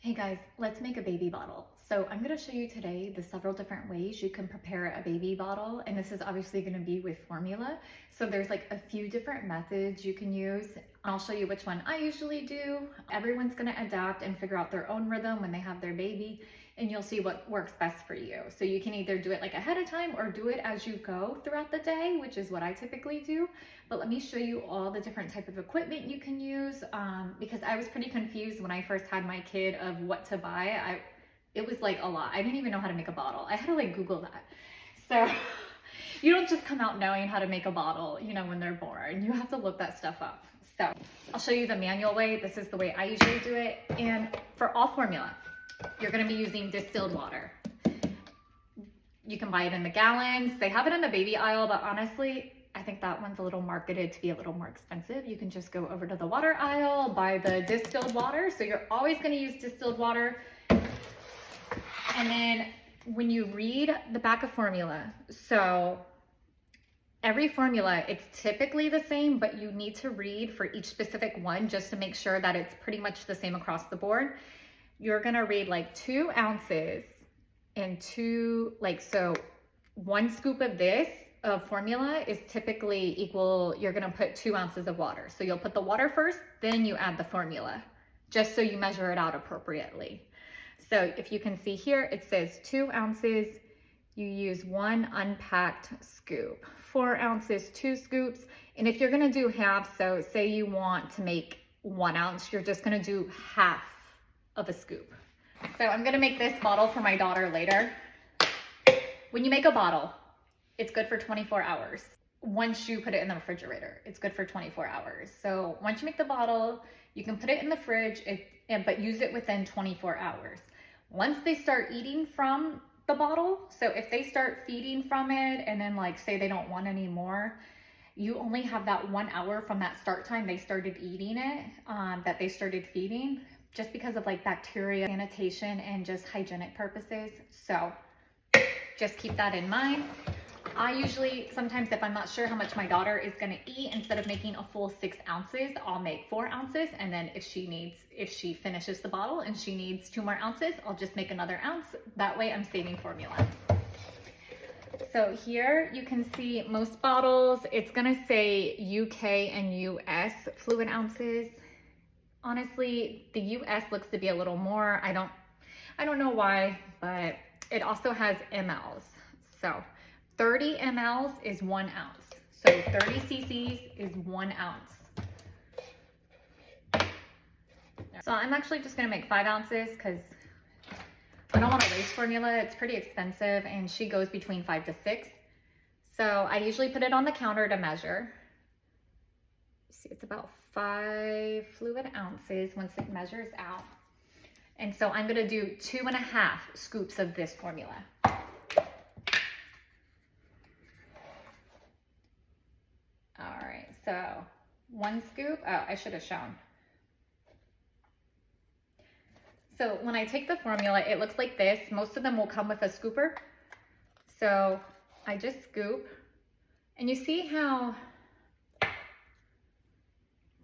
Hey guys, let's make a baby bottle. So I'm going to show you today the several different ways you can prepare a baby bottle, and this is obviously going to be with formula. So there's like a few different methods you can use. I'll show you which one I usually do. Everyone's going to adapt and figure out their own rhythm when they have their baby, and you'll see what works best for you. So you can either do it like ahead of time or do it as you go throughout the day, which is what I typically do. But let me show you all the different type of equipment you can use, because I was pretty confused when I first had my kid of what to buy. It was like a lot. I didn't even know how to make a bottle. I had to like Google that. So you don't just come out knowing how to make a bottle, when they're born. You have to look that stuff up. So I'll show you the manual way. This is the way I usually do it. And for all formula, you're going to be using distilled water. You can buy it in the gallons. They have it in the baby aisle, but honestly, I think that one's a little marketed to be a little more expensive. You can just go over to the water aisle, buy the distilled water. So you're always going to use distilled water. And then when you read the back of formula, so every formula, it's typically the same, but you need to read for each specific one just to make sure that it's pretty much the same across the board. You're going to read like 2 ounces and so 1 scoop of this formula is typically equal, you're going to put 2 ounces of water. So you'll put the water first, then you add the formula, just so you measure it out appropriately. So if you can see here, it says 2 ounces, you use 1 unpacked scoop, 4 ounces, 2 scoops. And if you're going to do half, so say you want to make 1 ounce, you're just going to do half of a scoop. So I'm going to make this bottle for my daughter later. When you make a bottle, it's good for 24 hours. Once you put it in the refrigerator, it's good for 24 hours. So once you make the bottle, you can put it in the fridge, but use it within 24 hours. Once they start eating from the bottle, so if they start feeding from it and then like say they don't want any more, you only have that 1 hour from that start time they started eating it, that they started feeding, just because of like bacteria, sanitation, and just hygienic purposes. So just keep that in mind. I usually, sometimes if I'm not sure how much my daughter is going to eat, instead of making a full 6 ounces, I'll make 4 ounces. And then if she finishes the bottle and she needs 2 more ounces, I'll just make another ounce. That way I'm saving formula. So here you can see most bottles, it's going to say UK and US fluid ounces. Honestly, the US looks to be a little more. I don't know why, but it also has mLs. So 30 mLs is 1 ounce. So 30 cc's is 1 ounce. So I'm actually just gonna make 5 ounces because I don't want to waste formula. It's pretty expensive and she goes between 5 to 6. So I usually put it on the counter to measure. See, it's about 5 fluid ounces once it measures out. And so I'm gonna do 2.5 scoops of this formula. All right, so 1 scoop, oh, I should have shown. So when I take the formula, it looks like this. Most of them will come with a scooper. So I just scoop, and you see how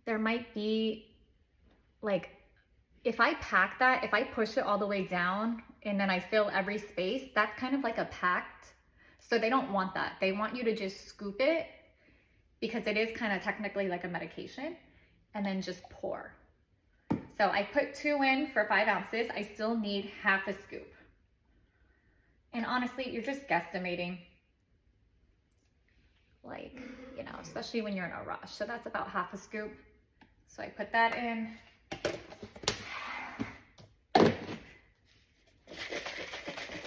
there might be like, if I pack that, if I push it all the way down and then I fill every space, that's kind of like a packed. So they don't want that. They want you to just scoop it, because it is kind of technically like a medication, and then just pour. So I put 2 in for 5 ounces. I still need half a scoop. And honestly, you're just guesstimating, like, especially when you're in a rush. So that's about half a scoop. So I put that in.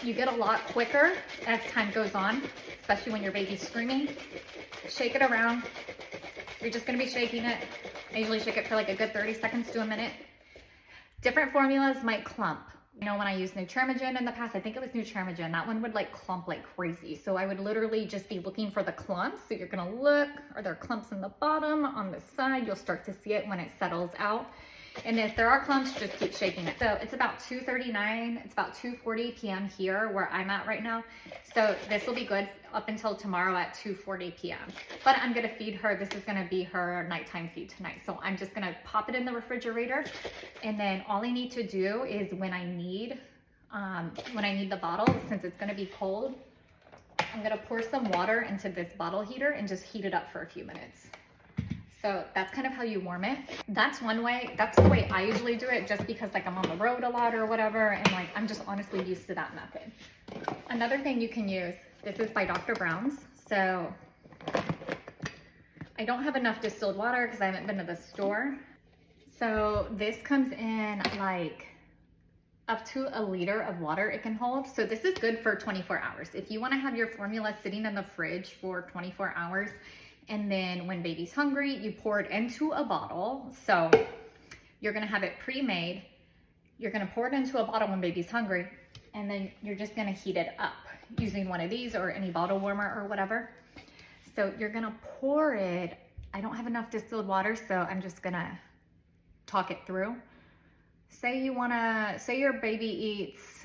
You get a lot quicker as time goes on, especially when your baby's screaming. Shake it around. You're just gonna be shaking it. I usually shake it for like a good 30 seconds to a minute. Different formulas might clump. When I used Nutramigen in the past, I think it was Nutramigen, that one would like clump like crazy. So I would literally just be looking for the clumps. So you're gonna look, are there clumps in the bottom, on the side? You'll start to see it when it settles out. And if there are clumps, just keep shaking it. So it's about 2:39, it's about 2:40 p.m. here where I'm at right now. So this will be good up until tomorrow at 2:40 p.m. But I'm gonna feed her, this is gonna be her nighttime feed tonight. So I'm just gonna pop it in the refrigerator. And then all I need to do is when I need the bottle, since it's gonna be cold, I'm gonna pour some water into this bottle heater and just heat it up for a few minutes. So that's kind of how you warm it. That's one way, that's the way I usually do it, just because like I'm on the road a lot or whatever, and like I'm just honestly used to that method. Another thing you can use, this is by Dr. Brown's. So I don't have enough distilled water because I haven't been to the store. So this comes in like up to a liter of water it can hold. So this is good for 24 hours. If you want to have your formula sitting in the fridge for 24 hours, and then when baby's hungry, you pour it into a bottle. So you're gonna have it pre-made. You're gonna pour it into a bottle when baby's hungry, and then you're just gonna heat it up using one of these or any bottle warmer or whatever. So you're gonna pour it. I don't have enough distilled water, so I'm just gonna talk it through. Say your baby eats,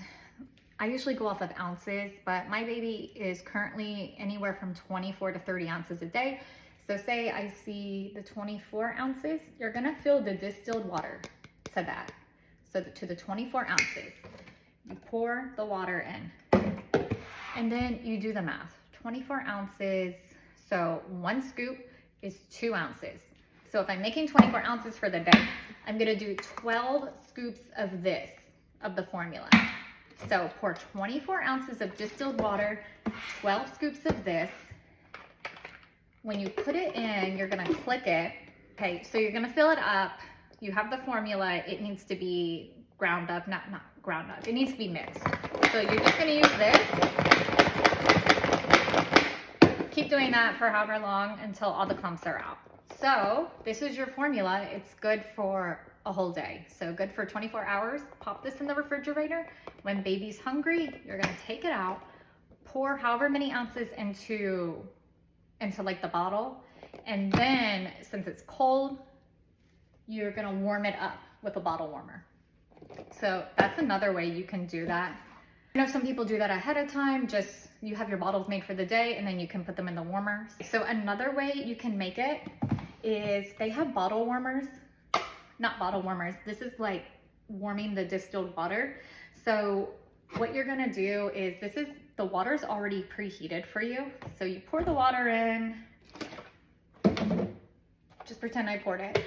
I usually go off of ounces, but my baby is currently anywhere from 24 to 30 ounces a day. So say I see the 24 ounces, you're gonna fill the distilled water to that. So to the 24 ounces, you pour the water in, and then you do the math. 24 ounces, so 1 scoop is 2 ounces. So if I'm making 24 ounces for the day, I'm gonna do 12 scoops of this, of the formula. So pour 24 ounces of distilled water, 12 scoops of this. When you put it in, you're gonna click it. Okay, so you're gonna fill it up. You have the formula. It needs to be ground up, not ground up. It needs to be mixed. So you're just gonna use this. Keep doing that for however long until all the clumps are out. So this is your formula. It's good for a whole day. So good for 24 hours. Pop this in the refrigerator. When baby's hungry, you're gonna take it out, pour however many ounces into like the bottle. And then since it's cold, you're gonna warm it up with a bottle warmer. So that's another way you can do that. I know some people do that ahead of time, just you have your bottles made for the day and then you can put them in the warmer. So another way you can make it is they have bottle warmers, not bottle warmers. This is like warming the distilled water. So what you're gonna do is the water's already preheated for you. So you pour the water in, just pretend I poured it.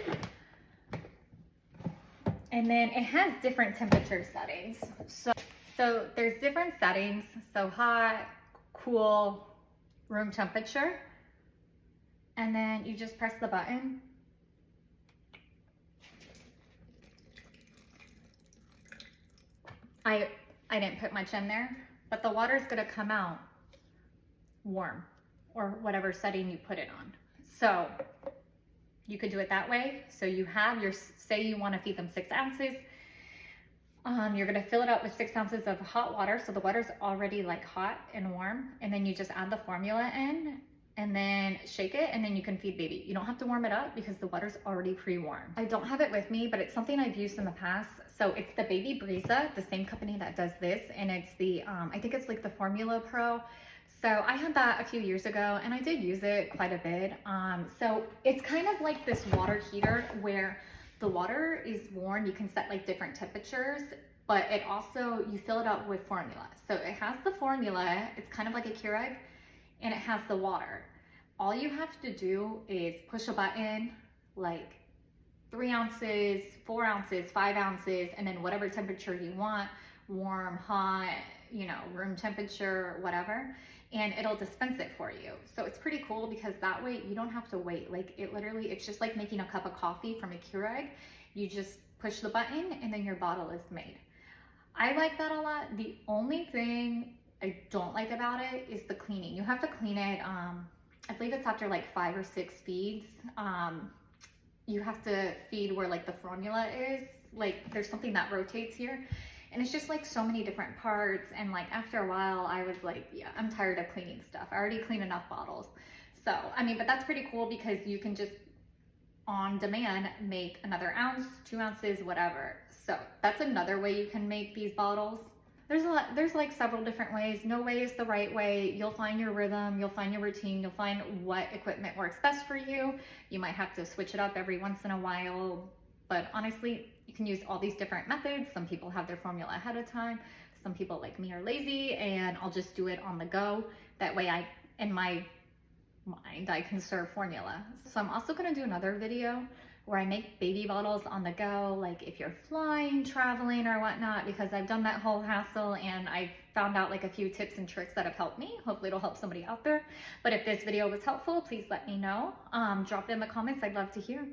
And then it has different temperature settings. So there's different settings. So hot, cool, room temperature. And then you just press the button. I didn't put much in there, but the water's gonna come out warm, or whatever setting you put it on. So you could do it that way. So you have your, say you wanna feed them 6 ounces. You're gonna fill it up with 6 ounces of hot water. So the water's already like hot and warm. And then you just add the formula in and then shake it, and then you can feed baby. You don't have to warm it up because the water's already pre-warmed. I don't have it with me, but it's something I've used in the past. So it's the Baby Brisa, the same company that does this. And it's the, I think it's like the Formula Pro. So I had that a few years ago and I did use it quite a bit. So it's kind of like this water heater where the water is warm. You can set like different temperatures, but it also, you fill it up with formula. So it has the formula, it's kind of like a Keurig, and it has the water. All you have to do is push a button, like 3 ounces, 4 ounces, 5 ounces, and then whatever temperature you want, warm, hot, you know, room temperature, whatever, and it'll dispense it for you. So it's pretty cool because that way you don't have to wait. Like it literally, it's just like making a cup of coffee from a Keurig. You just push the button and then your bottle is made. I like that a lot. The only thing I don't like about it is the cleaning. You have to clean it, I believe it's after like 5 or 6 feeds. You have to feed where like the formula is. Like there's something that rotates here. And it's just like so many different parts. And like after a while I was like, yeah, I'm tired of cleaning stuff. I already clean enough bottles. So, I mean, but that's pretty cool because you can just on demand make another ounce, 2 ounces, whatever. So that's another way you can make these bottles. There's like several different ways. No way is the right way. You'll find your rhythm, you'll find your routine, you'll find what equipment works best for you. You might have to switch it up every once in a while, but honestly, you can use all these different methods. Some people have their formula ahead of time. Some people like me are lazy and I'll just do it on the go. That way in my mind, I can serve formula. So I'm also gonna do another video where I make baby bottles on the go, like if you're flying, traveling or whatnot, because I've done that whole hassle and I've found out like a few tips and tricks that have helped me. Hopefully it'll help somebody out there. But if this video was helpful, please let me know. Drop it in the comments, I'd love to hear.